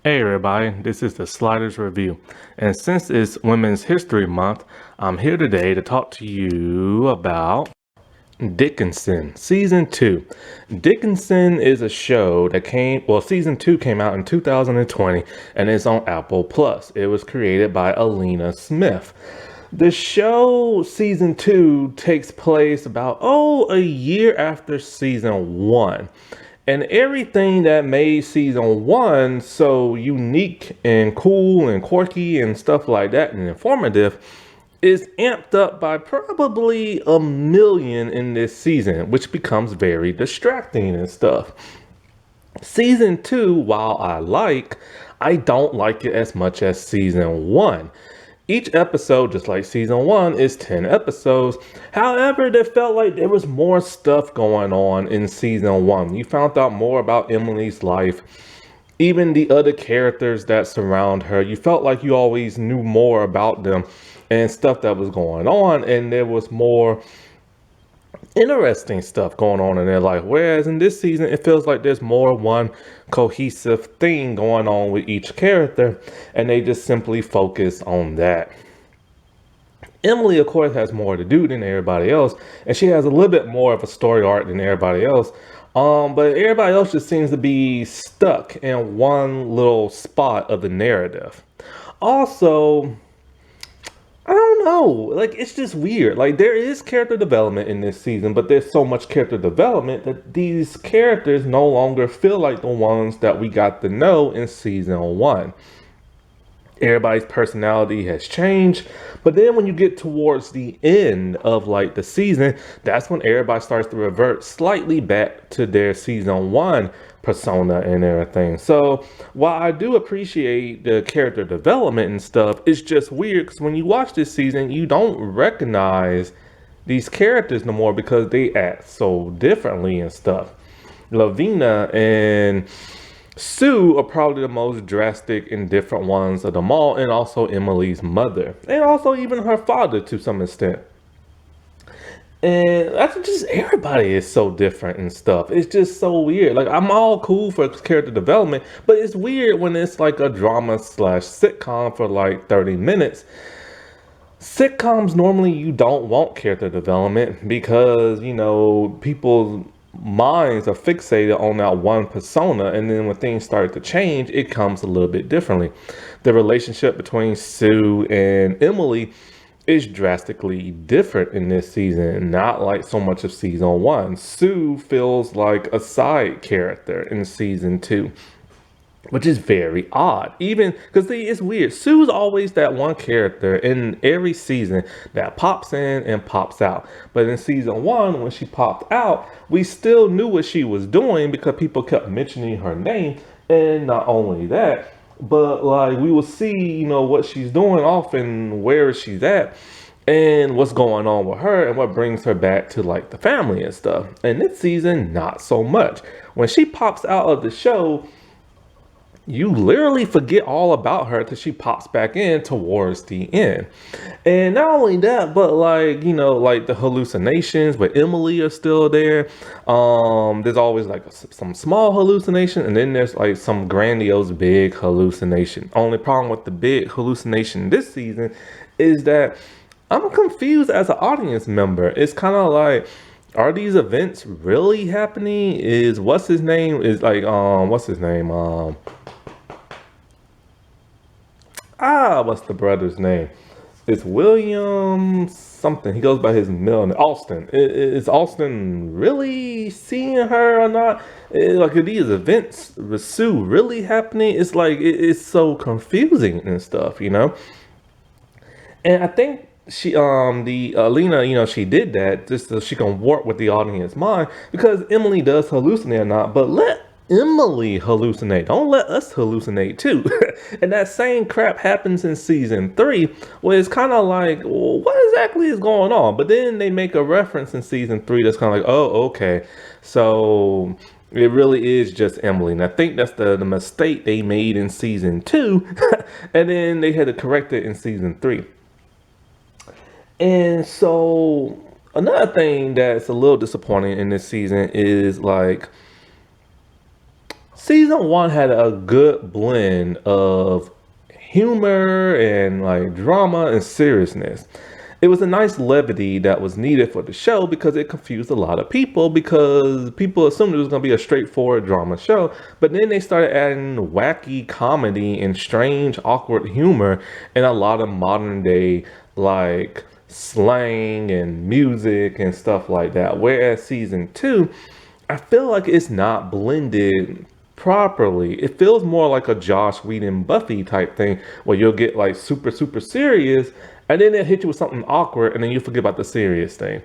Hey everybody, this is the Sliders Review, and since it's Women's History Month, I'm here today to talk to you about Dickinson, Season 2. Dickinson is a show that Season 2 came out in 2020, and it's on Apple Plus. It was created by Alina Smith. The show, Season 2, takes place about, a year after Season 1. And everything that made Season 1 so unique and cool and quirky and stuff like that and informative is amped up by probably a million in this season, which becomes very distracting and stuff. Season 2, while I don't like it as much as Season 1. Each episode, just like Season 1, is 10 episodes. However, there felt like there was more stuff going on in Season 1. You found out more about Emily's life, even the other characters that surround her. You felt like you always knew more about them and stuff that was going on, and there was more interesting stuff going on in their life. Whereas in this season, it feels like there's more one cohesive thing going on with each character, and they just simply focus on that. Emily, of course, has more to do than everybody else, and she has a little bit more of a story arc than everybody else. But everybody else just seems to be stuck in one little spot of the narrative. Also, I don't know. Like, it's just weird. Like, there is character development in this season, but there's so much character development that these characters no longer feel like the ones that we got to know in Season 1. Everybody's personality has changed, but then when you get towards the end of like the season, that's when everybody starts to revert slightly back to their Season 1 persona and everything. So while I do appreciate the character development and stuff, it's just weird because when you watch this season, you don't recognize these characters no more because they act so differently and stuff. Lavina and Sue are probably the most drastic and different ones of them all, and also Emily's mother, and also even her father to some extent. And that's just everybody is so different and stuff. It's just so weird. Like, I'm all cool for character development, but it's weird when it's like a drama slash sitcom for like 30 minutes. Sitcoms normally you don't want character development because, people's minds are fixated on that one persona, and then when things start to change, it comes a little bit differently. The relationship between Sue and Emily is drastically different in this season, not like so much of Season 1. Sue feels like a side character in Season 2, which is very odd. Even because it's weird. Sue's always that one character in every season that pops in and pops out. But in Season 1, when she popped out, we still knew what she was doing because people kept mentioning her name. And not only that, but like we will see, what she's doing often, where she's at, and what's going on with her and what brings her back to like the family and stuff. And this season, not so much. When she pops out of the show, you literally forget all about her till she pops back in towards the end. And not only that, but like, like the hallucinations with Emily are still there. There's always like some small hallucination, and then there's like some grandiose big hallucination. Only problem with the big hallucination this season is that I'm confused as an audience member. It's kind of like, are these events really happening? What's his name? What's the brother's name? It's William something. He goes by his middle name, Austin. Is Austin really seeing her or not? Like, are these events with Sue really happening? It's like, it's so confusing and stuff, And I think the Alina, she did that just so she can work with the audience mind because Emily does hallucinate or not, but let Emily hallucinate. Don't let us hallucinate too. And that same crap happens in Season 3, where it's kind of like, well, what exactly is going on? But then they make a reference in Season 3 that's kind of like, oh, okay. So it really is just Emily. And I think that's the mistake they made in Season 2. And then they had to correct it in Season 3. And so another thing that's a little disappointing in this season is like, Season one had a good blend of humor and like drama and seriousness. It was a nice levity that was needed for the show because it confused a lot of people because people assumed it was going to be a straightforward drama show. But then they started adding wacky comedy and strange, awkward humor and a lot of modern day like slang and music and stuff like that. Whereas season two, I feel like it's not blended properly. It feels more like a Josh Whedon Buffy type thing where you'll get like super, super serious and then they'll hit you with something awkward and then you forget about the serious thing.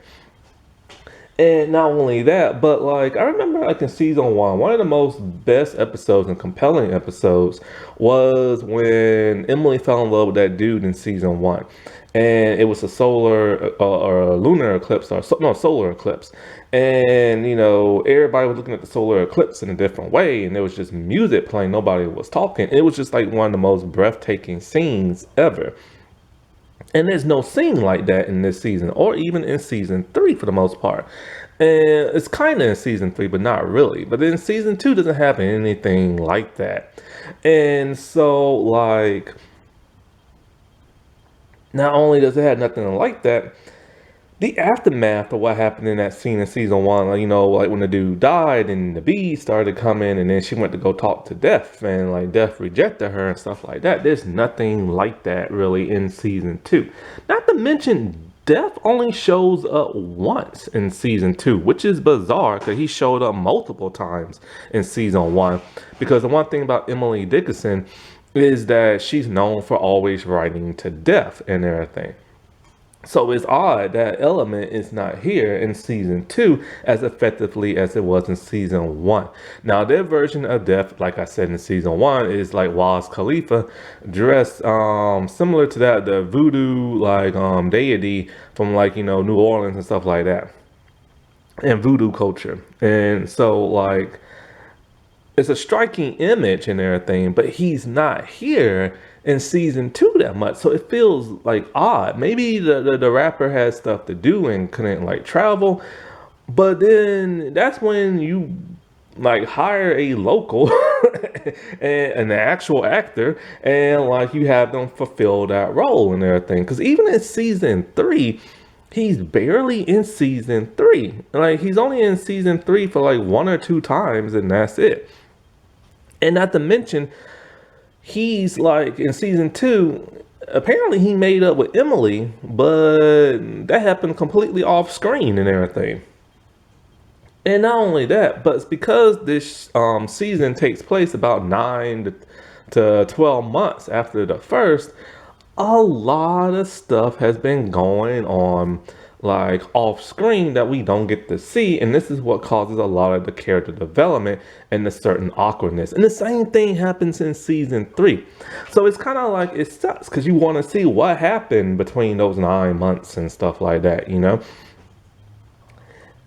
And not only that, but like I remember like in season one of the most best episodes and compelling episodes was when Emily fell in love with that dude in season one. And it was a solar or a lunar eclipse or no solar eclipse. And you know, everybody was looking at the solar eclipse in a different way, and there was just music playing, nobody was talking. It was just like one of the most breathtaking scenes ever. And there's no scene like that in this season, or even in season three for the most part. And it's kind of in season three, but not really. But then season two doesn't have anything like that. And so, like, not only does it have nothing like that, the aftermath of what happened in that scene in season one, like, you know, like when the dude died and the bees started coming and then she went to go talk to Death and like Death rejected her and stuff like that. There's nothing like that really in season two. Not to mention Death only shows up once in season two, which is bizarre because he showed up multiple times in season one. Because the one thing about Emily Dickinson is that she's known for always writing to death and everything. So it's odd that element is not here in season two as effectively as it was in season one. Now their version of death, like I said in season one, is like Wiz Khalifa dressed similar to that, the voodoo like deity from like, you know, New Orleans and stuff like that. And voodoo culture. And so like it's a striking image and everything, but he's not here in season two that much, so it feels like odd. Maybe the rapper has stuff to do and couldn't like travel, but then that's when you like hire a local and an actual actor and like you have them fulfill that role and everything. Because even in season three, he's barely in season three. Like he's only in season three for like one or two times and that's it. And not to mention, he's like in season two, apparently he made up with Emily, but that happened completely off screen and everything. And not only that, but it's because this season takes place about 9 to 12 months after the first, a lot of stuff has been going on like off screen that we don't get to see, and this is what causes a lot of the character development and the certain awkwardness. And the same thing happens in season three, so it's kind of like it sucks because you want to see what happened between those 9 months and stuff like that, you know.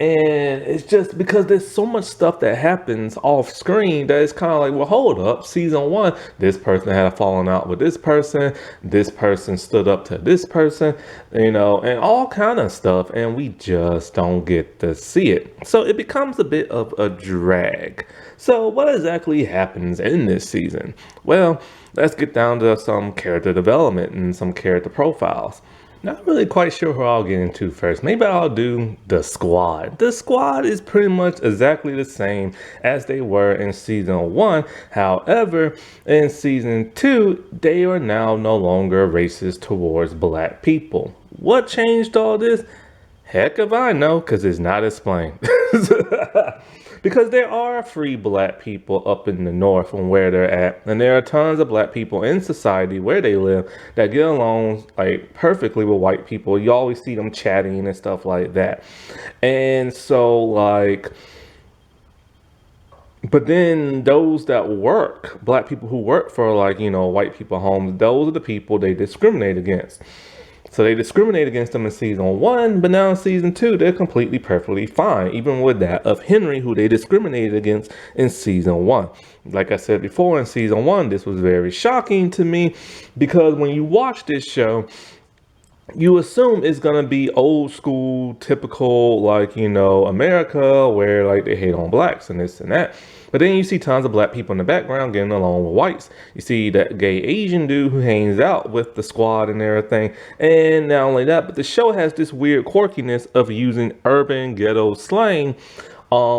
And it's just because there's so much stuff that happens off screen that it's kind of like, well, hold up. Season one, this person had a falling out with this person stood up to this person, you know, and all kind of stuff. And we just don't get to see it. So it becomes a bit of a drag. So what exactly happens in this season? Well, let's get down to some character development and some character profiles. Not really quite sure who I'll get into first. Maybe I'll do the squad. The squad is pretty much exactly the same as they were in season one. However, in season two, they are now no longer racist towards black people. What changed all this? Heck if I know, because it's not explained. Because there are free black people up in the north from where they're at. And there are tons of black people in society where they live that get along like perfectly with white people. You always see them chatting and stuff like that. And so like, but then those that work, black people who work for like, you know, white people homes, those are the people they discriminate against. So they discriminate against them in season one, but now in season two, they're completely perfectly fine, even with that of Henry, who they discriminated against in season one. Like I said before, in season one, this was very shocking to me because when you watch this show, you assume it's gonna be old school, typical, like, America, where like they hate on blacks and this and that. But then you see tons of black people in the background getting along with whites. You see that gay Asian dude who hangs out with the squad and everything. And not only that, but the show has this weird quirkiness of using urban ghetto slang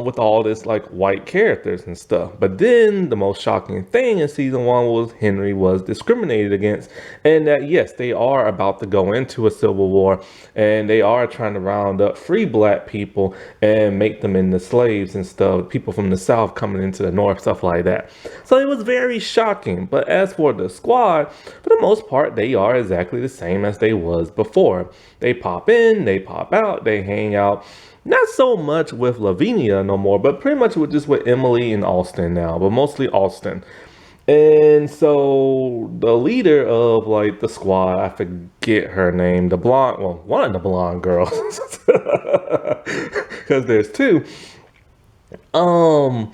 with all this like white characters and stuff. But then the most shocking thing in season one was Henry was discriminated against, and that yes, they are about to go into a civil war, and they are trying to round up free black people and make them into slaves and stuff. People from the south coming into the north, stuff like that. So it was very shocking. But as for the squad, for the most part, they are exactly the same as they was before. They pop in, they pop out, they hang out. Not so much with Lavinia no more, but pretty much with Emily and Austin now, but mostly Austin. And so the leader of like the squad, I forget her name, the blonde, well, one of the blonde girls, because there's two. Um,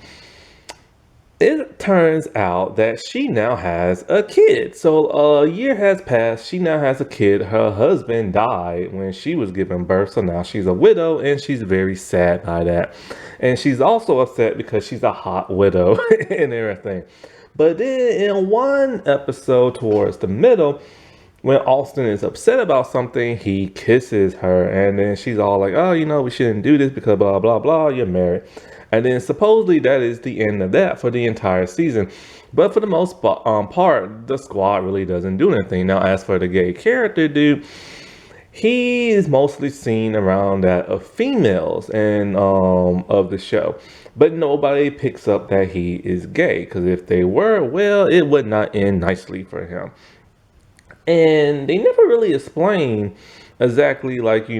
it turns out that she now has a kid. So a year has passed. She now has a kid. Her husband died when she was giving birth. So now she's a widow and she's very sad by that. And she's also upset because she's a hot widow and everything. But then in one episode towards the middle, when Austin is upset about something, he kisses her. And then she's all like, oh, we shouldn't do this because blah, blah, blah, you're married. And then supposedly that is the end of that for the entire season. But for the most part, the squad really doesn't do anything. Now, as for the gay character dude, he is mostly seen around that of females and of the show. But nobody picks up that he is gay. Because if they were, well, it would not end nicely for him. And they never really explain exactly like,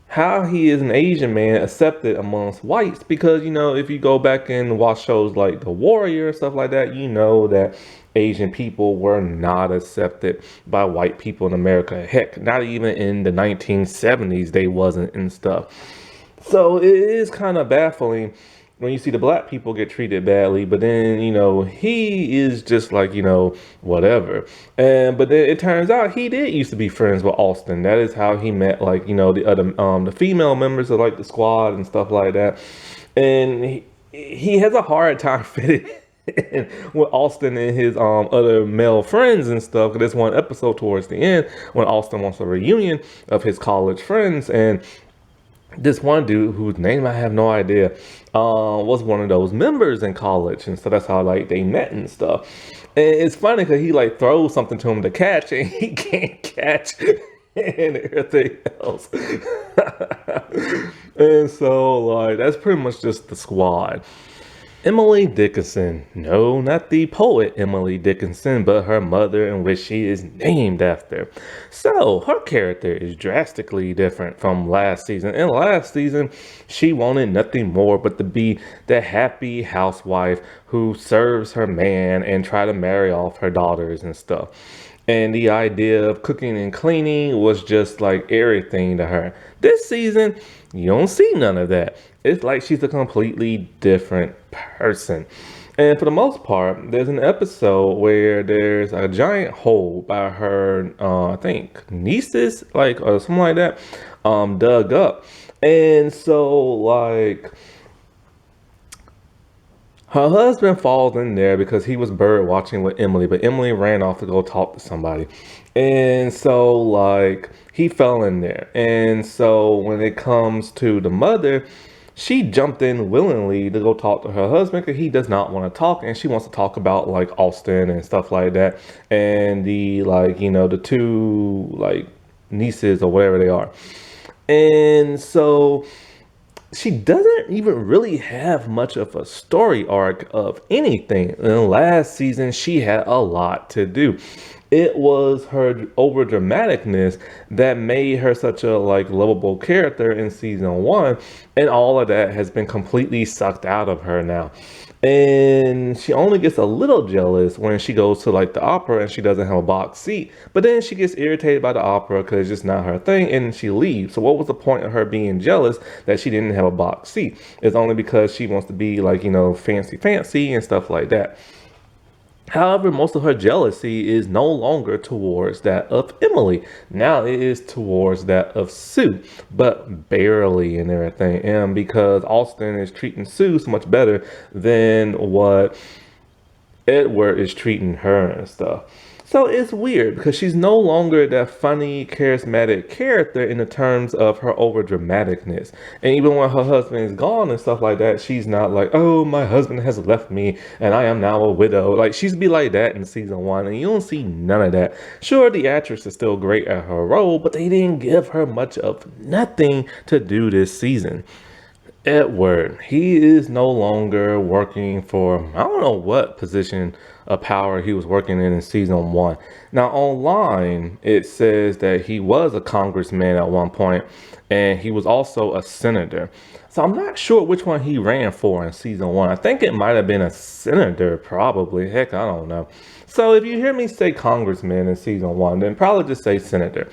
how he is an Asian man accepted amongst whites, because if you go back and watch shows like The Warrior and stuff like that, that Asian people were not accepted by white people in America. Heck, not even in the 1970s they wasn't and stuff. So it is kind of baffling when you see the black people get treated badly, but then he is just like whatever. And but then it turns out he did used to be friends with Austin. That is how he met like the other the female members of like the squad and stuff like that. And he has a hard time fitting in with Austin and his other male friends and stuff. There's one episode towards the end when Austin wants a reunion of his college friends, and this one dude whose name I have no idea was one of those members in college, and so that's how like they met and stuff. And it's funny because he like throws something to him to catch and he can't catch and everything else. And so like that's pretty much just the squad. Emily Dickinson. No, not the poet Emily Dickinson, but her mother, in which she is named after. So, her character is drastically different from last season. In last season, she wanted nothing more but to be the happy housewife who serves her man and try to marry off her daughters and stuff. And the idea of cooking and cleaning was just like everything to her. This season, you don't see none of that. It's like she's a completely different person. And for the most part, there's an episode where there's a giant hole by her, I think, nieces, like, or something like that, dug up. And so, like, her husband falls in there because he was bird watching with Emily, but Emily ran off to go talk to somebody. And so, like, he fell in there. And so, when it comes to the mother, she jumped in willingly to go talk to her husband because he does not want to talk, and she wants to talk about like Austin and stuff like that, and the like the two like nieces or whatever they are. And so she doesn't even really have much of a story arc of anything. In last season, she had a lot to do. It was her over dramaticness that made her such a like lovable character in season one, and all of that has been completely sucked out of her now. And she only gets a little jealous when she goes to like the opera and she doesn't have a box seat. But then she gets irritated by the opera because it's just not her thing, and she leaves. So what was the point of her being jealous that she didn't have a box seat? It's only because she wants to be like fancy and stuff like that. However, most of her jealousy is no longer towards that of Emily. Now it is towards that of Sue, but barely and everything. And because Austin is treating Sue so much better than what Edward is treating her and stuff. So it's weird because she's no longer that funny, charismatic character in the terms of her over dramaticness. And even when her husband is gone and stuff like that, she's not like, oh, my husband has left me and I am now a widow. Like, she's be like that in season one, and you don't see none of that. Sure, the actress is still great at her role, but they didn't give her much of nothing to do this season. Edward, he is no longer working for, I don't know what position of power he was working in season one. Now, online, it says that he was a congressman at one point, and he was also a senator. So I'm not sure which one he ran for in season one. I think it might have been a senator, probably. Heck, I don't know. So if you hear me say congressman in season one, then probably just say senator.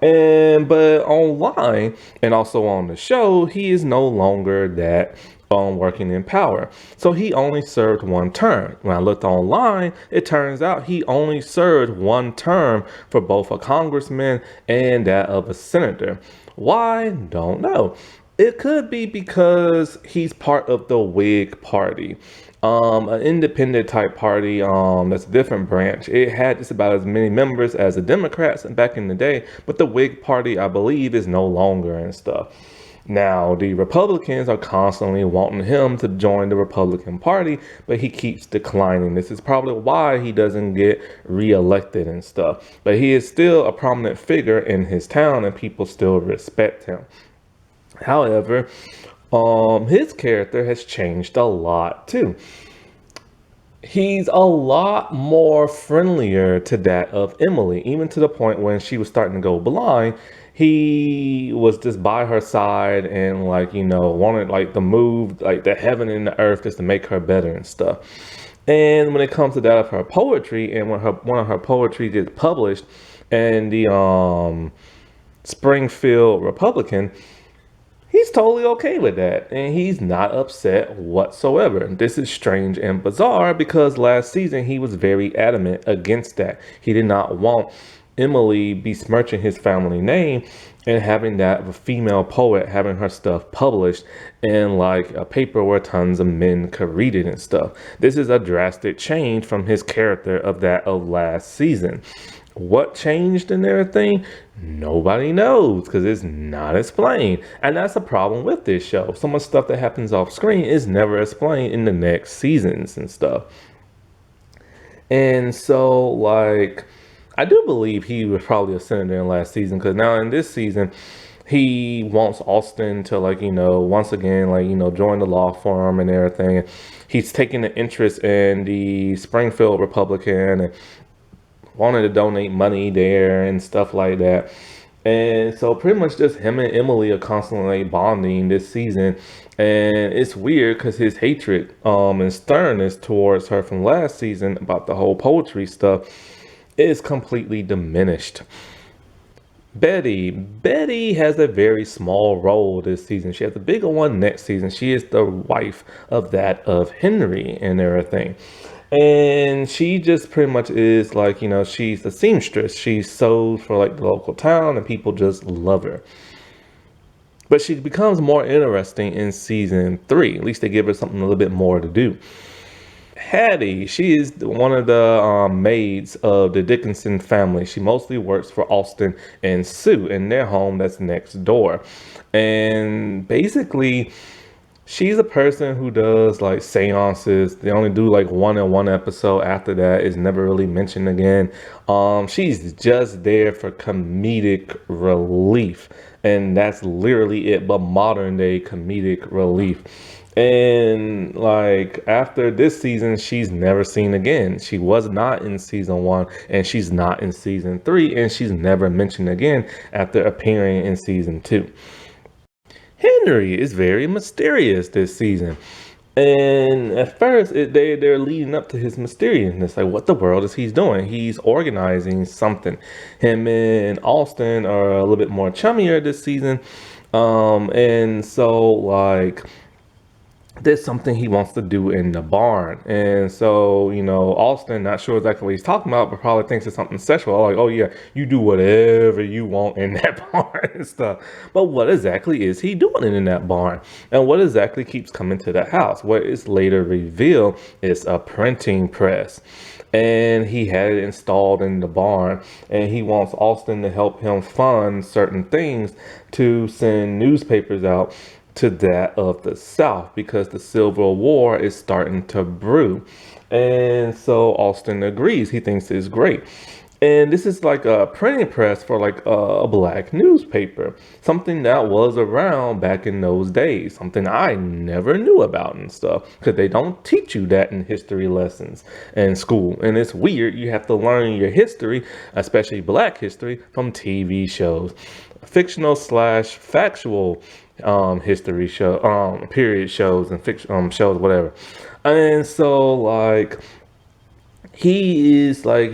But online and also on the show, he is no longer that working in power. So he only served one term. When I looked online, it turns out he only served one term for both a congressman and that of a senator. Why? Don't know. It could be because he's part of the Whig Party, an independent type party, that's a different branch. It had just about as many members as the Democrats back in the day, but the Whig Party, I believe, is no longer and stuff. Now, the Republicans are constantly wanting him to join the Republican Party, but he keeps declining. This is probably why he doesn't get reelected and stuff. But he is still a prominent figure in his town, and people still respect him. However, his character has changed a lot too. He's a lot more friendlier to that of Emily, even to the point when she was starting to go blind. He was just by her side and like, wanted like the move, like the heaven and the earth just to make her better and stuff. And when it comes to that of her poetry, and when one of her poetry gets published in the Springfield Republican, he's totally okay with that, and he's not upset whatsoever. This is strange and bizarre because last season he was very adamant against that. He did not want Emily besmirching his family name and having that of a female poet having her stuff published in like a paper where tons of men could read it and stuff. This is a drastic change from his character of that of last season. What changed and everything? Nobody knows because it's not explained. And that's a problem with this show. So much stuff that happens off screen is never explained in the next seasons and stuff. And so, like, I do believe he was probably a senator in last season, because now in this season, he wants Austin to, like, once again, like, join the law firm and everything. He's taking an interest in the Springfield Republican and wanted to donate money there and stuff like that. And so pretty much just him and Emily are constantly bonding this season. And it's weird because his hatred and sternness towards her from last season about the whole poetry stuff is completely diminished. Betty has a very small role this season. She has a bigger one next season. She is the wife of that of Henry and everything. And she just pretty much is like, she's a seamstress. She sews for like the local town and people just love her. But she becomes more interesting in season 3. At least they give her something a little bit more to do. Hattie, she is one of the maids of the Dickinson family. She mostly works for Austin and Sue in their home that's next door. And basically, she's a person who does like seances. They only do like one in one episode. After that is never really mentioned again. She's just there for comedic relief. And that's literally it, but modern day comedic relief. And like after this season, she's never seen again. She was not in season 1 and she's not in season 3, and she's never mentioned again after appearing in season 2. Henry is very mysterious this season. And at first, they're leading up to his mysteriousness. Like, what the world is he doing? He's organizing something. Him and Austin are a little bit more chummier this season. And so, like, there's something he wants to do in the barn. And so, Austin, not sure exactly what he's talking about, but probably thinks it's something sexual. Like, oh yeah, you do whatever you want in that barn and stuff. But what exactly is he doing in that barn? And what exactly keeps coming to the house? What is later revealed is a printing press. And he had it installed in the barn, and he wants Austin to help him fund certain things to send newspapers out to that of the South, because the Civil War is starting to brew. And so Austin agrees. He thinks it's great. And this is like a printing press for like a black newspaper, something that was around back in those days, something I never knew about and stuff, because they don't teach you that in history lessons in school. And it's weird. You have to learn your history, especially black history, from TV shows, fictional slash factual history show, period shows and fiction shows, whatever. And so like he is like,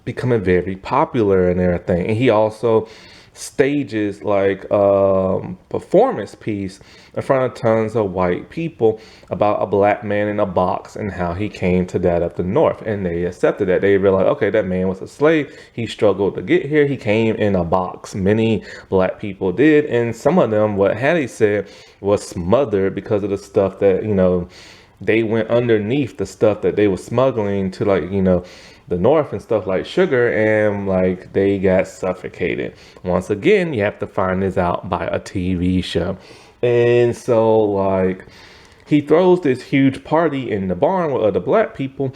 becoming very popular and everything. And he also stages like performance piece in front of tons of white people about a black man in a box and how he came to that up the north. And they accepted that. They realized, okay, that man was a slave. He struggled to get here. He came in a box. Many black people did. And some of them, what Hattie said, was smothered because of the stuff that, they went underneath the stuff that they were smuggling to, like, the north and stuff like sugar, and like they got suffocated. Once again, you have to find this out by a TV show. And so like he throws this huge party in the barn with other black people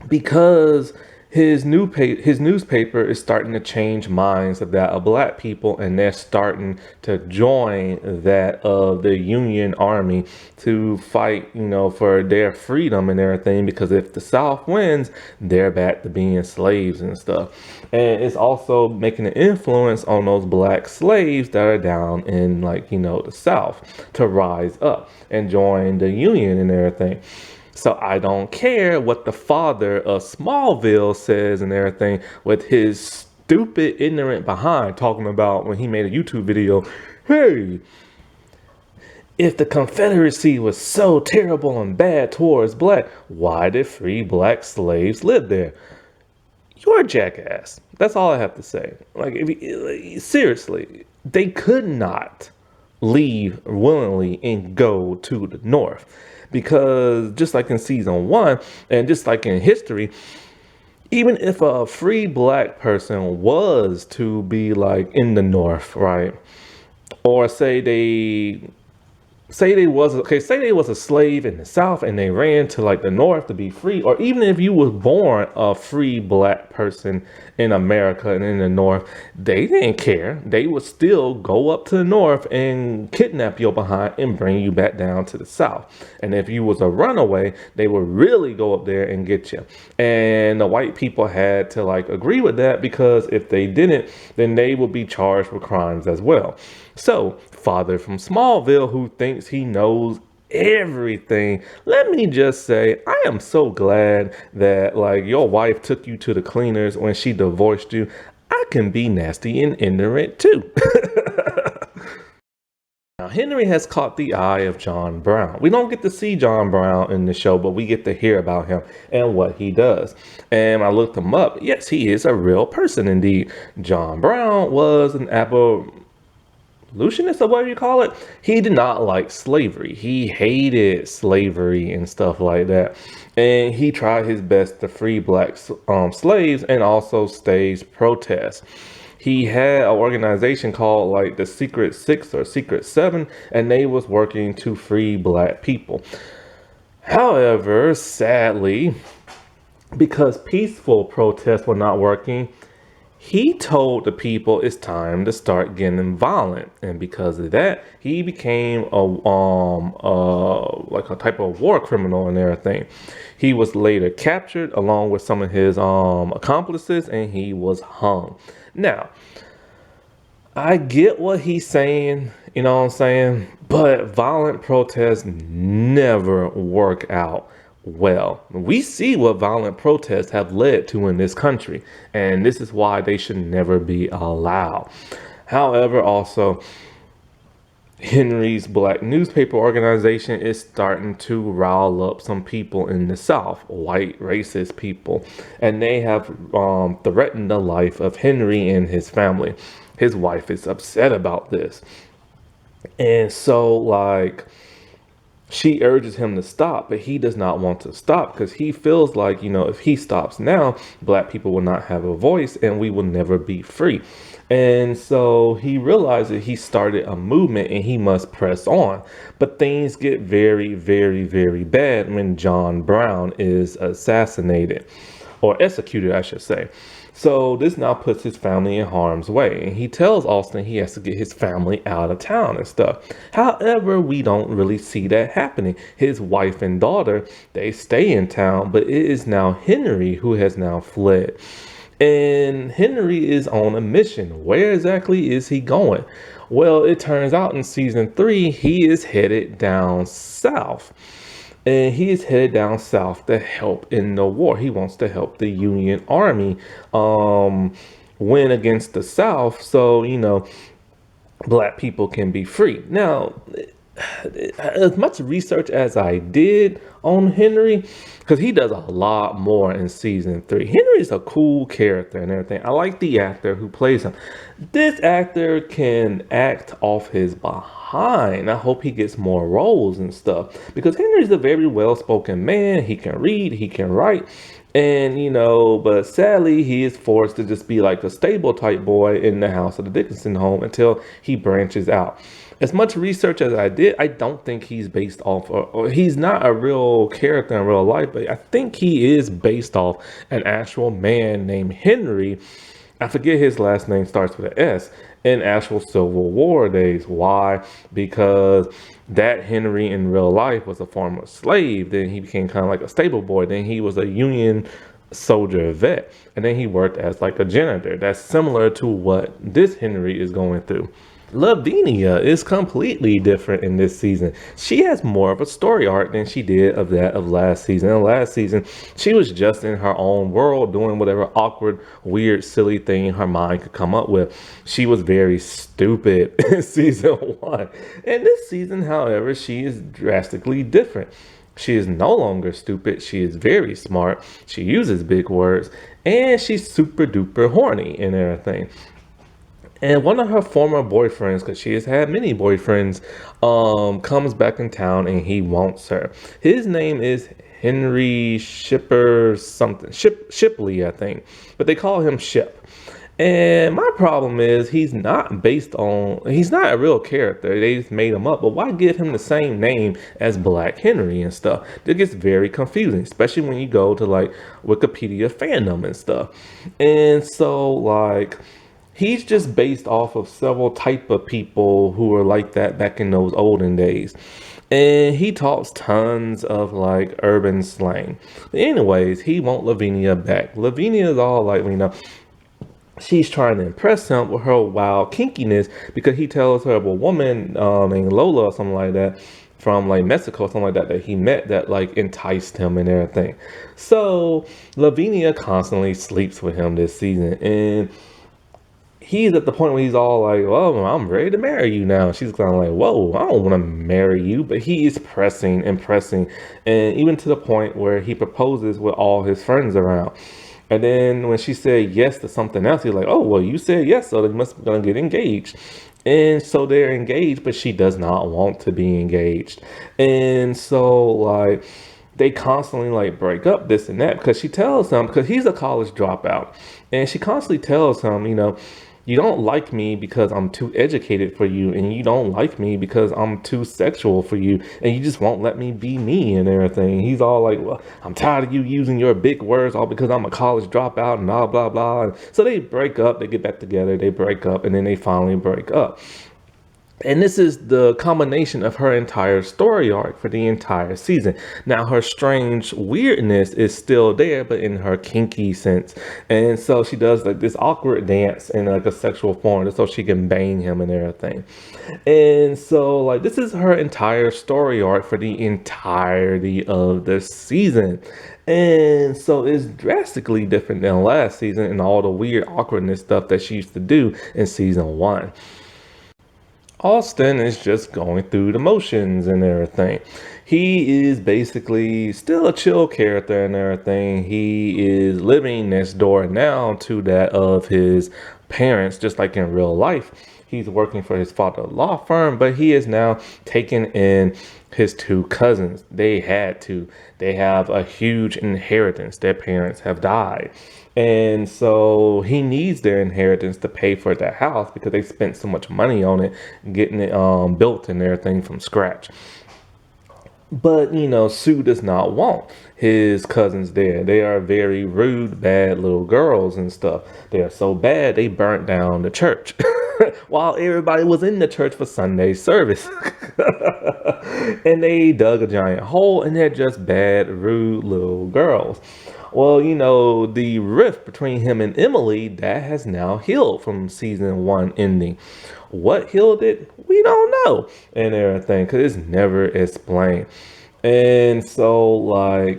because his newspaper is starting to change minds of that of black people, and they're starting to join that of the Union Army to fight, for their freedom and everything. Because if the South wins, they're back to being slaves and stuff. And it's also making an influence on those black slaves that are down in the South to rise up and join the Union and everything. So I don't care what the father of Smallville says and everything, with his stupid, ignorant behind talking about when he made a YouTube video, hey, if the Confederacy was so terrible and bad towards black, why did free black slaves live there? You're a jackass. That's all I have to say. Seriously, they could not leave willingly and go to the north. Because just like in season 1, and just like in history, even if a free black person was to be like in the north, right? Or say they was a slave in the South and they ran to like the north to be free, or even if you was born a free black person in America and in the north, they didn't care. They would still go up to the north and kidnap your behind and bring you back down to the South. And if you was a runaway, they would really go up there and get you. And the white people had to like agree with that, because if they didn't, then they would be charged with crimes as well. So, father from Smallville, who thinks he knows everything, let me just say, I am so glad that like your wife took you to the cleaners when she divorced you. I can be nasty and ignorant too. Now, Henry has caught the eye of John Brown. We don't get to see John Brown in the show, but we get to hear about him and what he does. And I looked him up. Yes, he is a real person indeed. John Brown was an abolitionist, or whatever you call it. He did not like slavery. He hated slavery and stuff like that. And he tried his best to free black slaves and also stage protests. He had an organization called like the Secret Six or Secret Seven, and they was working to free black people. However, sadly, because peaceful protests were not working, he told the people it's time to start getting violent, and because of that, he became like a type of war criminal and everything. He was later captured along with some of his accomplices, and he was hung. Now, I get what he's saying, you know what I'm saying, but violent protests never work out well. We see what violent protests have led to in this country, and this is why they should never be allowed. However, also, Henry's black newspaper organization is starting to rile up some people in the South, white racist people, and they have threatened the life of Henry and his family. His wife is upset about this. And so, like, she urges him to stop, but he does not want to stop because he feels like, if he stops now, black people will not have a voice and we will never be free. And so he realizes he started a movement and he must press on. But things get very, very, very bad when John Brown is assassinated, or executed, I should say. So this now puts his family in harm's way, and he tells Austin he has to get his family out of town and stuff. However, we don't really see that happening. His wife and daughter, they stay in town, but it is now Henry who has now fled. And Henry is on a mission. Where exactly is he going? Well, it turns out in season 3, he is headed down south. And he is headed down south to help in the war. He wants to help the Union Army win against the South so, black people can be free. Now, as much research as I did on Henry, because he does a lot more in season 3. Henry's a cool character and everything. I like the actor who plays him. This actor can act off his behind. I hope he gets more roles and stuff, because Henry's a very well-spoken man. He can read, he can write. And, but sadly, he is forced to just be like a stable type boy in the house of the Dickinson home until he branches out. As much research as I did, I don't think he's based off, or he's not a real character in real life, but I think he is based off an actual man named Henry. I forget his last name, starts with an S, in actual Civil War days. Why? Because that Henry in real life was a former slave. Then he became kind of like a stable boy. Then he was a Union soldier vet. And then he worked as like a janitor. That's similar to what this Henry is going through. Lavinia is completely different in this season. She has more of a story arc than she did of that of last season. And last season, she was just in her own world doing whatever awkward, weird, silly thing her mind could come up with. She was very stupid in season 1. And this season, however, she is drastically different. She is no longer stupid. She is very smart. She uses big words. And she's super duper horny and everything. And one of her former boyfriends, because she has had many boyfriends, comes back in town and he wants her. His name is Henry Shipper something. Shipley, I think. But they call him Ship. And my problem is he's not a real character. They just made him up. But why give him the same name as Black Henry and stuff? It gets very confusing, especially when you go to like Wikipedia fandom and stuff. And so like, he's just based off of several type of people who were like that back in those olden days. And he talks tons of like urban slang. But anyways, he want Lavinia back. Lavinia is all like, she's trying to impress him with her wild kinkiness, because he tells her of a woman named Lola or something like that from like Mexico, something like that, that he met that like enticed him and everything. So Lavinia constantly sleeps with him this season, and he's at the point where he's all like, well, I'm ready to marry you now. She's kind of like, whoa, I don't want to marry you. But he is pressing and pressing. And even to the point where he proposes with all his friends around. And then when she said yes to something else, he's like, oh, well, you said yes, so they must be going to get engaged. And so they're engaged, but she does not want to be engaged. And so like, they constantly like break up, this and that, because she tells him, because he's a college dropout. And she constantly tells him, you don't like me because I'm too educated for you, and you don't like me because I'm too sexual for you, and you just won't let me be me and everything. He's all like, well, I'm tired of you using your big words all because I'm a college dropout and blah, blah, blah. And so they break up, they get back together, they break up, and then they finally break up. And this is the combination of her entire story arc for the entire season. Now, her strange weirdness is still there, but in her kinky sense. And so she does like this awkward dance in like a sexual form so she can bang him and everything. And so like, this is her entire story arc for the entirety of the season. And so it's drastically different than last season and all the weird awkwardness stuff that she used to do in season 1. Austin is just going through the motions and everything. He is basically still a chill character and everything. He is living next door now to that of his parents, just like in real life. He's working for his father's law firm, but he is now taking in his two cousins. They had to. They have a huge inheritance. Their parents have died. And so he needs their inheritance to pay for their house because they spent so much money on it, getting it built and everything from scratch. But, Sue does not want his cousins there. They are very rude, bad little girls and stuff. They are so bad, they burnt down the church while everybody was in the church for Sunday service. And they dug a giant hole, and they're just bad, rude little girls. Well, the rift between him and Emily, that has now healed from season one ending. What healed it? We don't know. And everything, because it's never explained. And so,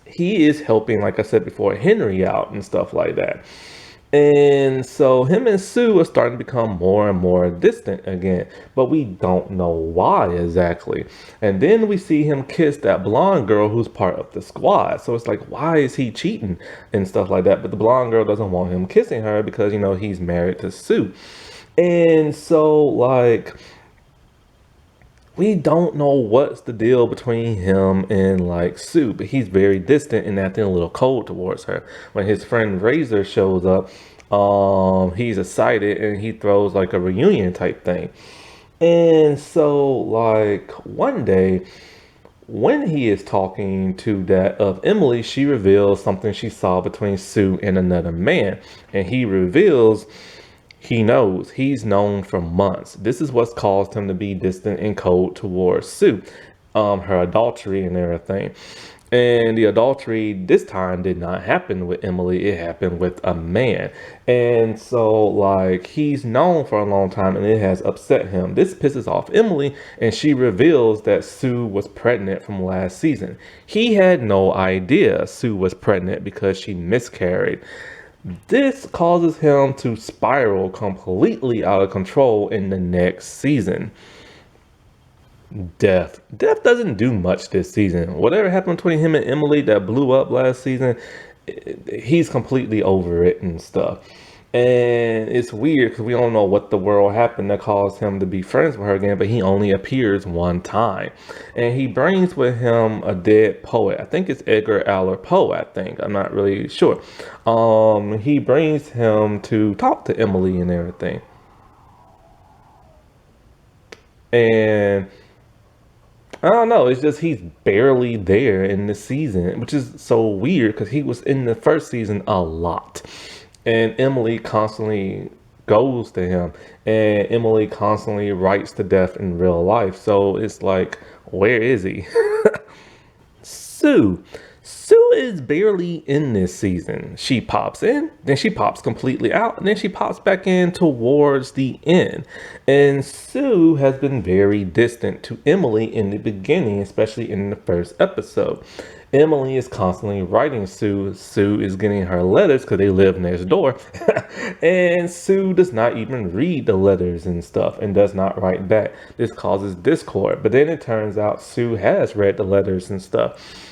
he is helping, like I said before, Henry out and stuff like that. And so him and Sue are starting to become more and more distant again, but we don't know why exactly. And then we see him kiss that blonde girl who's part of the squad. So it's like, why is he cheating and stuff like that? But the blonde girl doesn't want him kissing her because, he's married to Sue. And so, we don't know what's the deal between him and Sue, but he's very distant and acting a little cold towards her. When his friend Razor shows up, he's excited and he throws a reunion type thing. And so one day when he is talking to that of Emily, she reveals something she saw between Sue and another man. And he reveals he knows. He's known for months. This is what's caused him to be distant and cold towards Sue, her adultery and everything. And the adultery this time did not happen with Emily. It happened with a man. And so he's known for a long time and it has upset him. This pisses off Emily and she reveals that Sue was pregnant from last season. He had no idea Sue was pregnant because she miscarried. This causes him to spiral completely out of control in the next season. Death doesn't do much this season. Whatever happened between him and Emily that blew up last season, he's completely over it and stuff. And it's weird because we don't know what the world happened that caused him to be friends with her again, but he only appears one time. And he brings with him a dead poet. I think it's Edgar Allan Poe, I think. I'm not really sure. He brings him to talk to Emily and everything. And I don't know. It's just he's barely there in this season, which is so weird because he was in the first season a lot. And Emily constantly goes to him. And Emily constantly writes to death in real life. So it's like, where is he? Sue. Sue is barely in this season. She pops in, then she pops completely out, and then she pops back in towards the end. And Sue has been very distant to Emily in the beginning, especially in the first episode. Emily is constantly writing Sue. Sue is getting her letters because they live next door. And Sue does not even read the letters and stuff and does not write back. This causes discord. But then it turns out Sue has read the letters and stuff.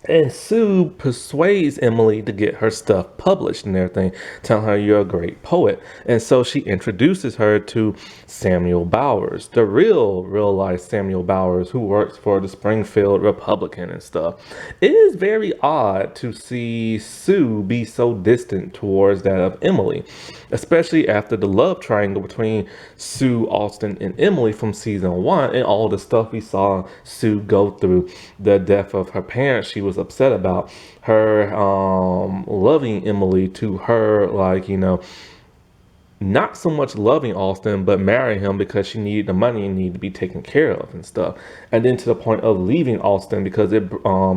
And Sue persuades Emily to get her stuff published and everything, telling her you're a great poet. And so she introduces her to Samuel Bowers, the real life Samuel Bowers, who works for the Springfield Republican and stuff. It is very odd to see Sue be so distant towards that of Emily, especially after the love triangle between Sue, Austin, and Emily from season one and all the stuff we saw Sue go through, the death of her parents she was upset about, her loving Emily to her not so much loving Austin but marrying him because she needed the money and needed to be taken care of and stuff, and then to the point of leaving Austin because it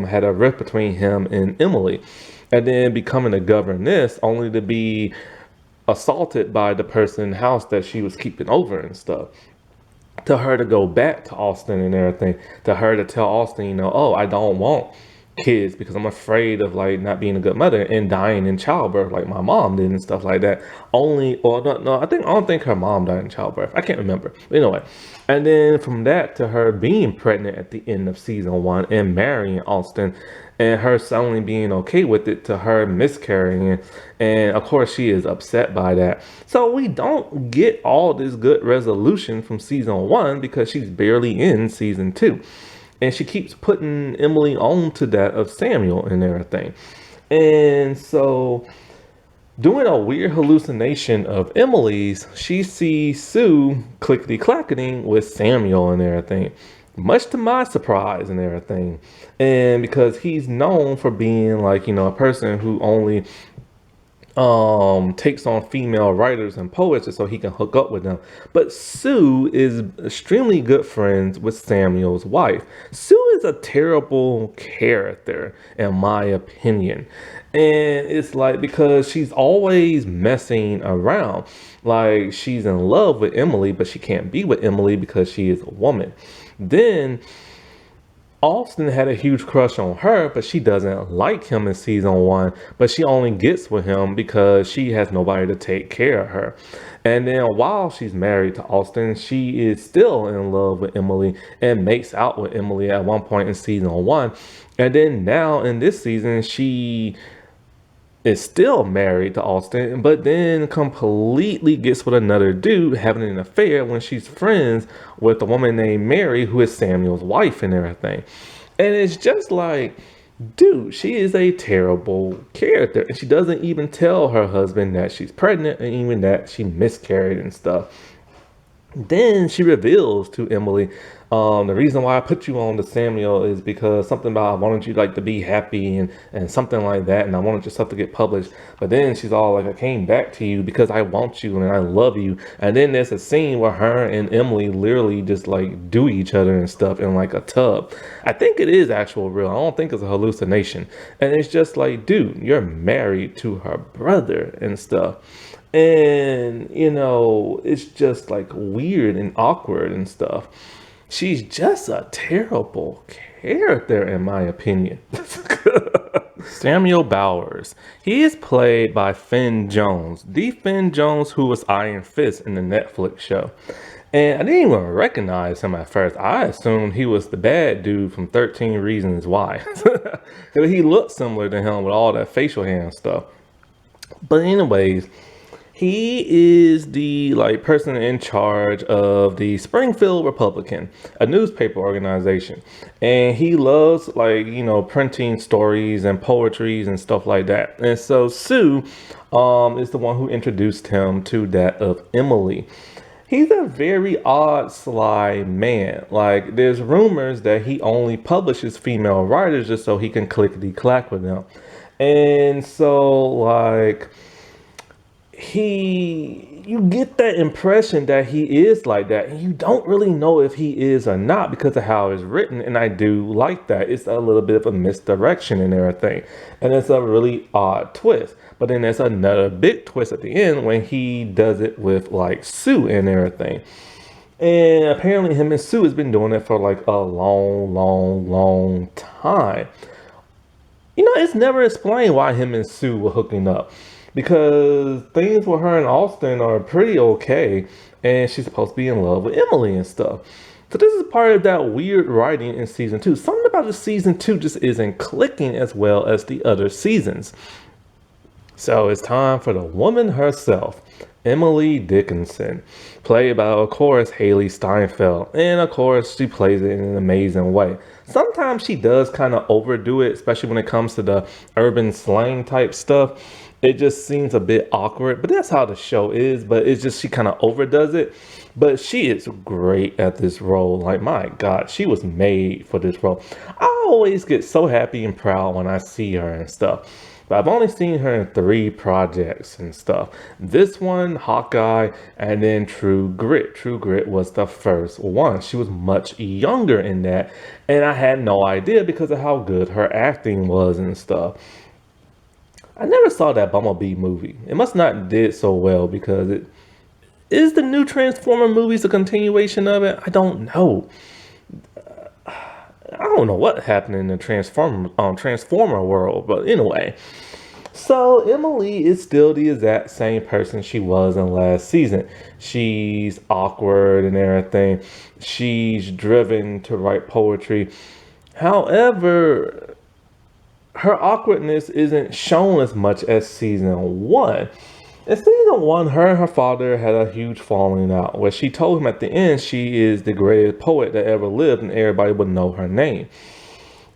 had a rift between him and Emily, and then becoming a governess only to be assaulted by the person's house that she was keeping over and stuff. To her to go back to Austin and everything, to her to tell Austin, oh, I don't want kids because I'm afraid of like not being a good mother and dying in childbirth like my mom did and stuff like that. Only, or no, I don't think her mom died in childbirth. I can't remember. But anyway, and then from that to her being pregnant at the end of season 1 and marrying Austin, and her suddenly being okay with it to her miscarrying, and of course she is upset by that. So we don't get all this good resolution from season 1 because she's barely in season 2. And she keeps putting Emily on to that of Samuel and everything. And so, doing a weird hallucination of Emily's, she sees Sue clickety clacketing with Samuel and everything. Much to my surprise and everything. And because he's known for being like, a person who only takes on female writers and poets just so he can hook up with them. But Sue is extremely good friends with Samuel's wife. Sue is a terrible character in my opinion. And it's like because she's always messing around. Like she's in love with Emily, but she can't be with Emily because she is a woman. Then Austin had a huge crush on her, but she doesn't like him in season 1, but she only gets with him because she has nobody to take care of her. And then while she's married to Austin, she is still in love with Emily and makes out with Emily at one point in season 1. And then now in this season, she is still married to Austin, but then completely gets with another dude having an affair when she's friends with a woman named Mary, who is Samuel's wife and everything. And it's just like, dude, she is a terrible character. And she doesn't even tell her husband that she's pregnant and even that she miscarried and stuff. Then she reveals to Emily, the reason why I put you on to Samuel is because something about I wanted you like to be happy and something like that, and I wanted your stuff to get published. But then she's all like, I came back to you because I want you and I love you. And then there's a scene where her and Emily literally just like do each other and stuff in like a tub. I think it is actual real. I don't think it's a hallucination. And it's just like, dude, you're married to her brother and stuff. And, it's just like weird and awkward and stuff. She's just a terrible character, in my opinion. Samuel Bowers. He is played by Finn Jones, the Finn Jones who was Iron Fist in the Netflix show. And I didn't even recognize him at first. I assumed he was the bad dude from 13 Reasons Why. Because he looked similar to him with all that facial hair and stuff. But anyways, he is the person in charge of the Springfield Republican, a newspaper organization. And he loves printing stories and poetries and stuff like that. And so Sue is the one who introduced him to that of Emily. He's a very odd, sly man. Like, there's rumors that he only publishes female writers just so he can clickety-clack with them. And so, you get that impression that he is like that, and you don't really know if he is or not because of how it's written. And I do like that. It's a little bit of a misdirection and everything, and it's a really odd twist. But then there's another big twist at the end when he does it with Sue and everything. And apparently him and Sue has been doing it for a long time. It's never explained why him and Sue were hooking up. Because things with her and Austin are pretty okay. And she's supposed to be in love with Emily and stuff. So this is part of that weird writing in season 2. Something about the season 2 just isn't clicking as well as the other seasons. So it's time for the woman herself, Emily Dickinson, played by, of course, Haley Steinfeld. And of course, she plays it in an amazing way. Sometimes she does kind of overdo it, especially when it comes to the urban slang type stuff. It just seems a bit awkward, but that's how the show is. But it's just, she kind of overdoes it. But she is great at this role. My God, she was made for this role. I always get so happy and proud when I see her and stuff. But I've only seen her in 3 projects and stuff. This one, Hawkeye, and then True Grit. True Grit was the first one. She was much younger in that. And I had no idea because of how good her acting was and stuff. I never saw that Bumblebee movie. It must not did so well because it is the new Transformer movies a continuation of it? I don't know. I don't know what happened in the Transformer world, but anyway. So Emily is still the exact same person she was in last season. She's awkward and everything. She's driven to write poetry. However, her awkwardness isn't shown as much as season one. In season one, her and her father had a huge falling out where she told him at the end she is the greatest poet that ever lived and everybody would know her name.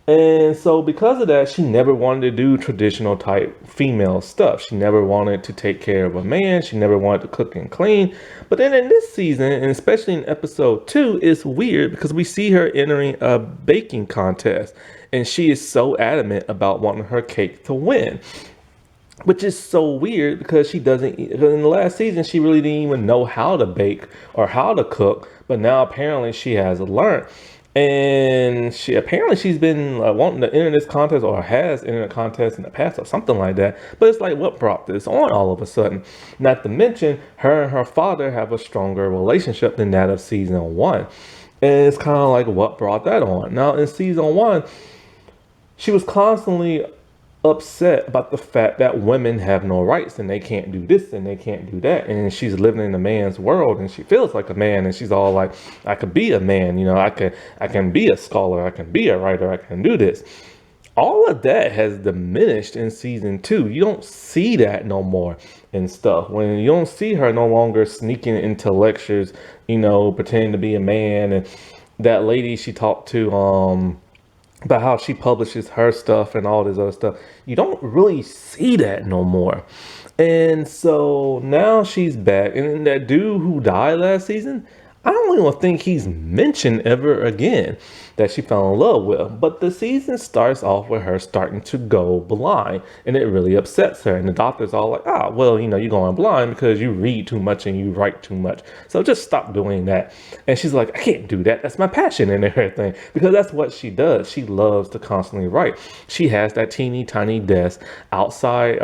And so because of that, she never wanted to do traditional type female stuff. She never wanted to take care of a man. She never wanted to cook and clean. But then in this season, and especially in episode 2, it's weird because we see her entering a baking contest. And she is so adamant about wanting her cake to win. Which is so weird because she doesn't, because in the last season, she really didn't even know how to bake or how to cook. But now apparently she has learned. And she's been wanting to enter this contest or has entered a contest in the past or something like that. But it's like, what brought this on all of a sudden? Not to mention, her and her father have a stronger relationship than that of season one. And it's kind of like, what brought that on? Now, in season one, she was constantly upset about the fact that women have no rights and they can't do this and they can't do that, and she's living in a man's world and she feels like a man, and she's all like, I could be a man, I can be a scholar, I can be a writer, I can do this. All of that has diminished in season 2. You don't see that no more and stuff. When you don't see her no longer sneaking into lectures, pretending to be a man. And that lady she talked to about how she publishes her stuff and all this other stuff. You don't really see that no more. And so now she's back. And that dude who died last season, I don't even think he's mentioned ever again that she fell in love with. But the season starts off with her starting to go blind, and it really upsets her. And the doctor's all like, you're going blind because you read too much and you write too much. So just stop doing that. And she's like, I can't do that. That's my passion and everything, because that's what she does. She loves to constantly write. She has that teeny tiny desk outside,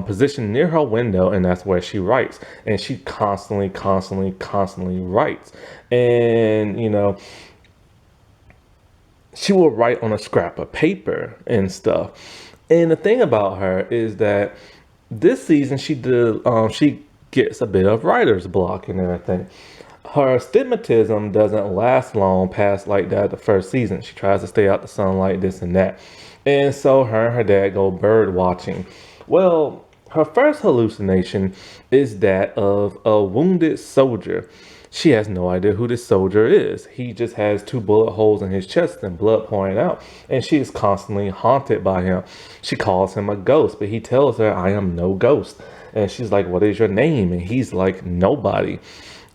positioned near her window, and that's where she writes. And she constantly writes. And, she will write on a scrap of paper and stuff. And the thing about her is that this season she gets a bit of writer's block and everything. Her astigmatism doesn't last long past like that the first season. She tries to stay out the sunlight, this and that. And so her and her dad go bird watching. Well, her first hallucination is that of a wounded soldier. She has no idea who this soldier is. He just has 2 bullet holes in his chest and blood pouring out. And she is constantly haunted by him. She calls him a ghost, but he tells her, I am no ghost. And she's like, what is your name? And he's like, nobody.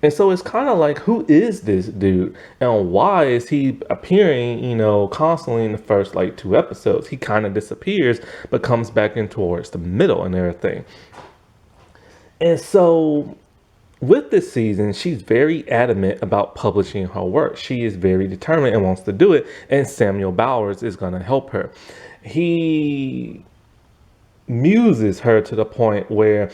And so it's kind of like, who is this dude? And why is he appearing, constantly in the first 2 episodes? He kind of disappears, but comes back in towards the middle and everything. And so with this season, she's very adamant about publishing her work. She is very determined and wants to do it. And Samuel Bowers is going to help her. He muses her to the point where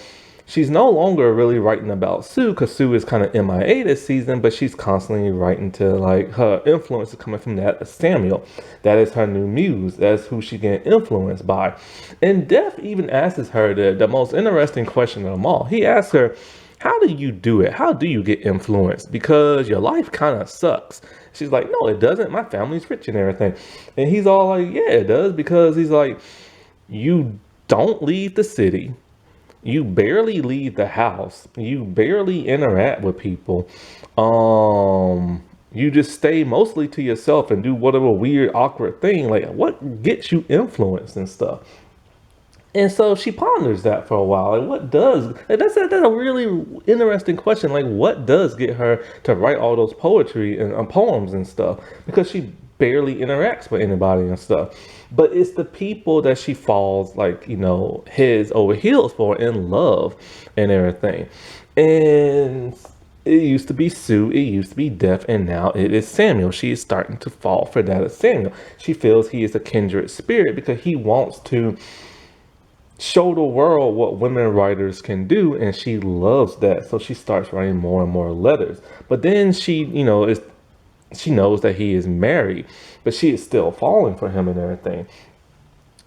she's no longer really writing about Sue, because Sue is kind of MIA this season, but she's constantly writing to her influence is coming from that of Samuel. That is her new muse. That's who she's getting influenced by. And Def even asks her the most interesting question of them all. He asks her, how do you do it? How do you get influenced? Because your life kind of sucks. She's like, no, it doesn't. My family's rich and everything. And he's all like, yeah, it does. Because he's like, you don't leave the city. You barely leave the house. You barely interact with people. You just stay mostly to yourself and do whatever weird, awkward thing. Like, what gets you influenced and stuff? And so she ponders that for a while. Like, what does, that's a really interesting question. Like, what does get her to write all those poetry and poems and stuff? Because she barely interacts with anybody and stuff. But it's the people that she falls heads over heels for in love and everything. And it used to be Sue, it used to be Def, and now it is Samuel. She is starting to fall for that of Samuel. She feels he is a kindred spirit because he wants to show the world what women writers can do, and she loves that. So she starts writing more and more letters. But then she, is she knows that he is married, but she is still falling for him and everything.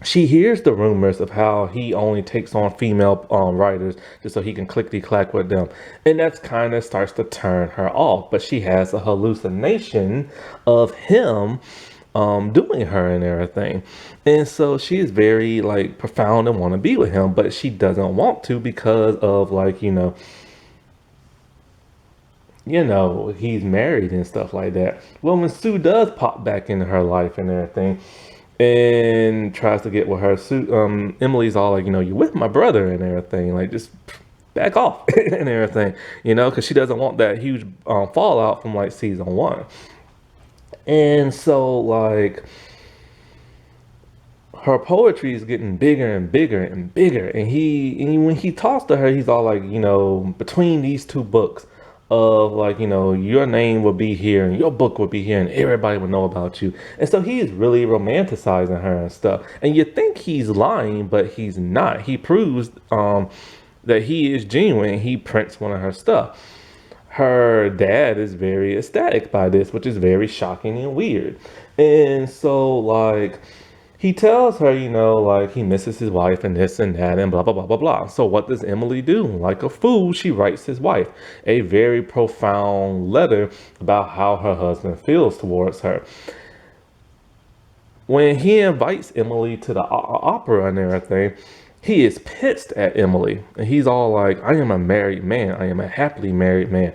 She hears the rumors of how he only takes on female writers just so he can clickety clack with them. And that's kind of starts to turn her off. But she has a hallucination of him doing her and everything. And so she is very like profound and want to be with him, but she doesn't want to because of like, he's married and stuff like that. Well, when Sue does pop back into her life and everything, and tries to get with her, Emily's all like, you're with my brother and everything, like just back off and everything, because she doesn't want that huge fallout from like season 1. And so like her poetry is getting bigger and bigger and bigger, and when he talks to her, he's all like, between these two books of like, your name will be here and your book will be here and everybody will know about you. And so he's really romanticizing her and stuff, and you think he's lying, but he's not. He proves that he is genuine. He prints one of her stuff. Her dad is very ecstatic by this, which is very shocking and weird. And so like he tells her, like he misses his wife and this and that and blah, blah, blah, blah, blah. So what does Emily do? Like a fool, she writes his wife a very profound letter about how her husband feels towards her. When he invites Emily to the opera and everything, he is pissed at Emily. And he's all like, I am a married man. I am a happily married man.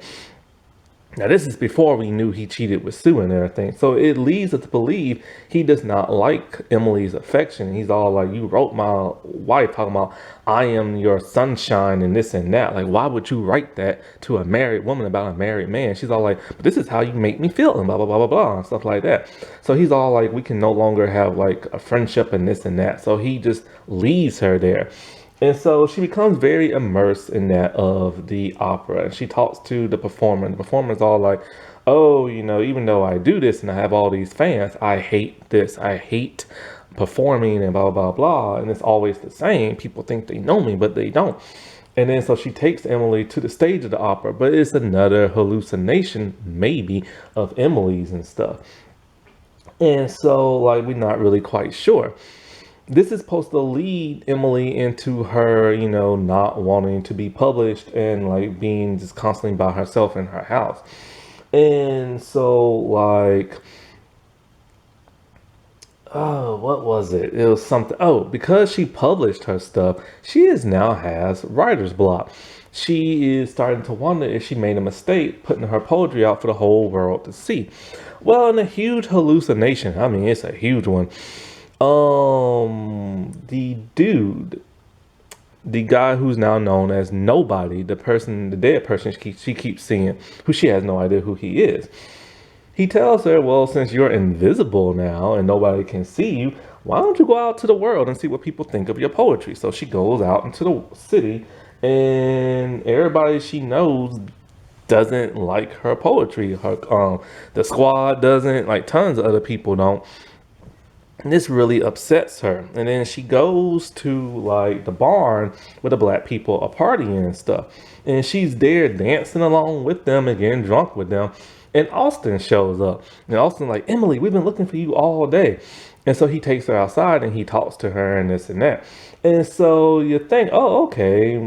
Now, this is before we knew he cheated with Sue and everything. So it leads us to believe he does not like Emily's affection. He's all like, you wrote my wife talking about, I am your sunshine and this and that. Like, why would you write that to a married woman about a married man? She's all like, but this is how you make me feel and blah, blah, blah, blah, blah, and stuff like that. So he's all like, we can no longer have like a friendship and this and that. So he just leaves her there. And so she becomes very immersed in that of the opera. And she talks to the performer. And the performer's all like, oh, even though I do this and I have all these fans, I hate this. I hate performing and blah, blah, blah. And it's always the same. People think they know me, but they don't. And then so she takes Emily to the stage of the opera. But it's another hallucination, maybe, of Emily's and stuff. And so, like, we're not really quite sure. This is supposed to lead Emily into her, not wanting to be published and like being just constantly by herself in her house. And so like, oh, what was it? It was something. Oh, because she published her stuff, she now has writer's block. She is starting to wonder if she made a mistake putting her poetry out for the whole world to see. Well, in a huge hallucination, I mean, it's a huge one. The dude, the guy who's now known as Nobody, the dead person she keeps seeing, who she has no idea who he is. He tells her, well, since you're invisible now and nobody can see you, why don't you go out to the world and see what people think of your poetry? So she goes out into the city, and everybody she knows doesn't like her poetry. The squad doesn't, like tons of other people don't. And this really upsets her. And then she goes to like the barn where the black people are partying and stuff. And she's there dancing along with them and getting drunk with them. And Austin shows up. And Austin's like, Emily, we've been looking for you all day. And so he takes her outside and he talks to her and this and that. And so you think, oh, okay,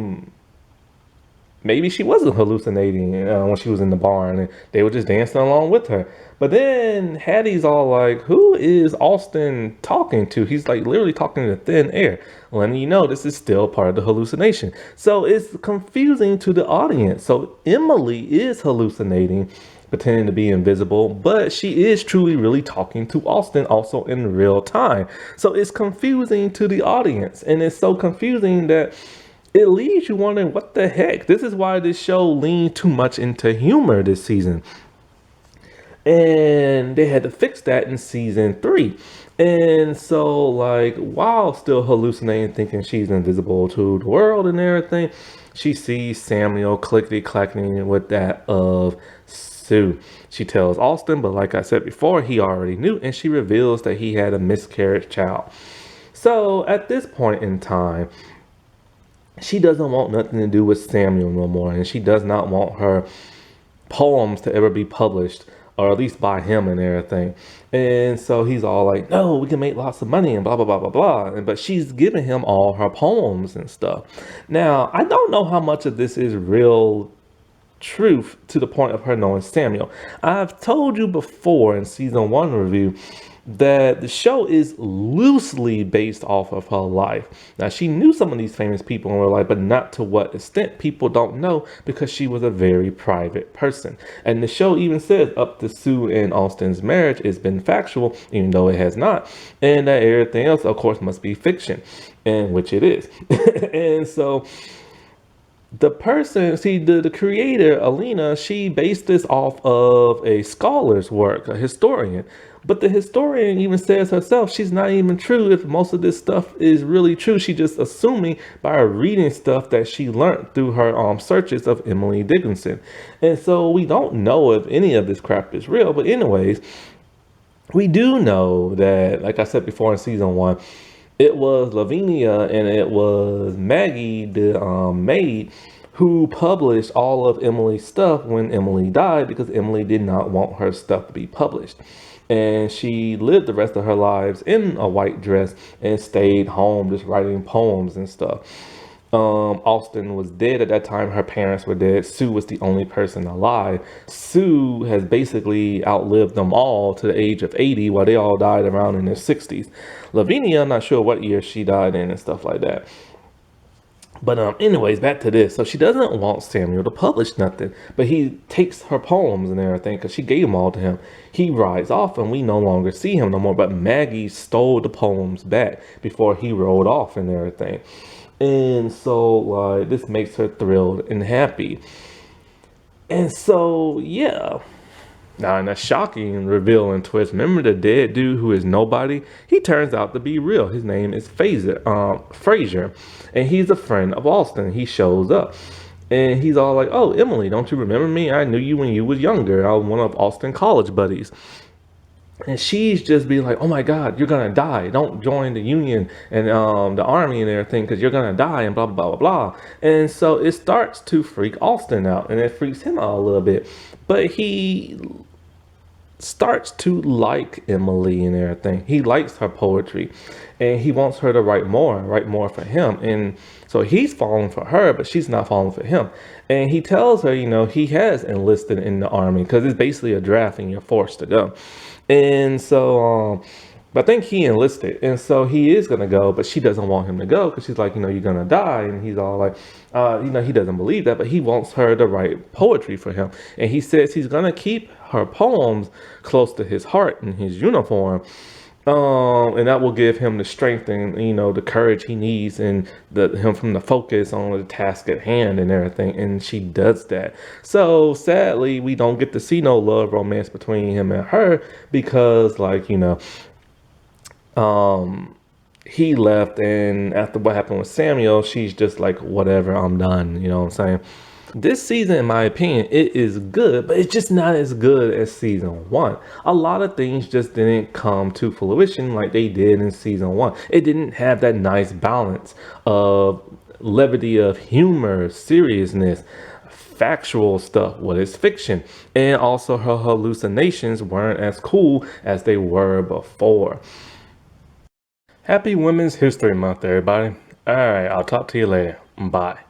maybe she wasn't hallucinating when she was in the barn and they were just dancing along with her. But then Hattie's all like, who is Austin talking to? He's like literally talking to thin air, letting you know this is still part of the hallucination. So it's confusing to the audience. So Emily is hallucinating, pretending to be invisible, but she is truly really talking to Austin also in real time. So it's confusing to the audience, and it's so confusing that it leaves you wondering what the heck. This is why this show leaned too much into humor this season. And they had to fix that in season 3. And so, like, while still hallucinating, thinking she's invisible to the world and everything, she sees Samuel clickety-clacking with that of Sue. She tells Austin, but like I said before, he already knew, and she reveals that he had a miscarriage child. So, at this point in time, she doesn't want nothing to do with Samuel no more, and she does not want her poems to ever be published or at least by him and everything. And so he's all like, no, we can make lots of money and blah, blah, blah, blah, blah. But she's giving him all her poems and stuff. Now, I don't know how much of this is real truth to the point of her knowing Samuel. I've told you before in season 1 review that the show is loosely based off of her life. Now, she knew some of these famous people in her life, but not to what extent people don't know, because she was a very private person. And the show even says up to Sue and Austin's marriage has been factual, even though it has not, and that everything else, of course, must be fiction, and which it is. And so the person, see, the creator, Alina, she based this off of a scholar's work, a historian. But the historian even says herself, she's not even true if most of this stuff is really true. She just assuming by reading stuff that she learned through her searches of Emily Dickinson. And so we don't know if any of this crap is real. But anyways, we do know that, like I said before in season 1, it was Lavinia and it was Maggie, the maid, who published all of Emily's stuff when Emily died, because Emily did not want her stuff to be published. And she lived the rest of her lives in a white dress and stayed home just writing poems and stuff. Austin was dead at that time. Her parents were dead. Sue was the only person alive. Sue has basically outlived them all to the age of 80, while they all died around in their 60s. Lavinia, I'm not sure what year she died in and stuff like that. But anyways, back to this. So she doesn't want Samuel to publish nothing, but he takes her poems and everything because she gave them all to him. He rides off and we no longer see him no more, but Maggie stole the poems back before he rode off and everything. And so this makes her thrilled and happy. And so, yeah. Now, in a shocking reveal and twist, remember the dead dude who is nobody? He turns out to be real. His name is Fraser, and he's a friend of Austin. He shows up, and he's all like, "Oh, Emily, don't you remember me? I knew you when you was younger. I was one of Austin college buddies." And she's just being like, "Oh my God, you're gonna die. Don't join the Union and the Army and everything, because you're gonna die," and blah, blah, blah, blah. And so it starts to freak Austin out, and it freaks him out a little bit. But he starts to like Emily and everything. He likes her poetry, and he wants her to write more for him. And so he's falling for her, but she's not falling for him. And he tells her, he has enlisted in the Army, because it's basically a draft and you're forced to go. And so but I think he enlisted, and so he is gonna go, but she doesn't want him to go, because she's like, you're gonna die. And he's all like, he doesn't believe that, but he wants her to write poetry for him. And he says he's gonna keep her poems close to his heart in his uniform, and that will give him the strength and the courage he needs, and him from the focus on the task at hand and everything. And she does that. So sadly, we don't get to see no love romance between him and her, because he left, and after what happened with Samuel, she's just like, whatever, I'm done. You know what I'm saying? This season, in my opinion, it is good, but it's just not as good as season 1. A lot of things just didn't come to fruition like they did in season 1. It didn't have that nice balance of levity, of humor, seriousness, factual stuff, what is fiction. And also her hallucinations weren't as cool as they were before. Happy Women's History Month, everybody. All right, I'll talk to you later. Bye.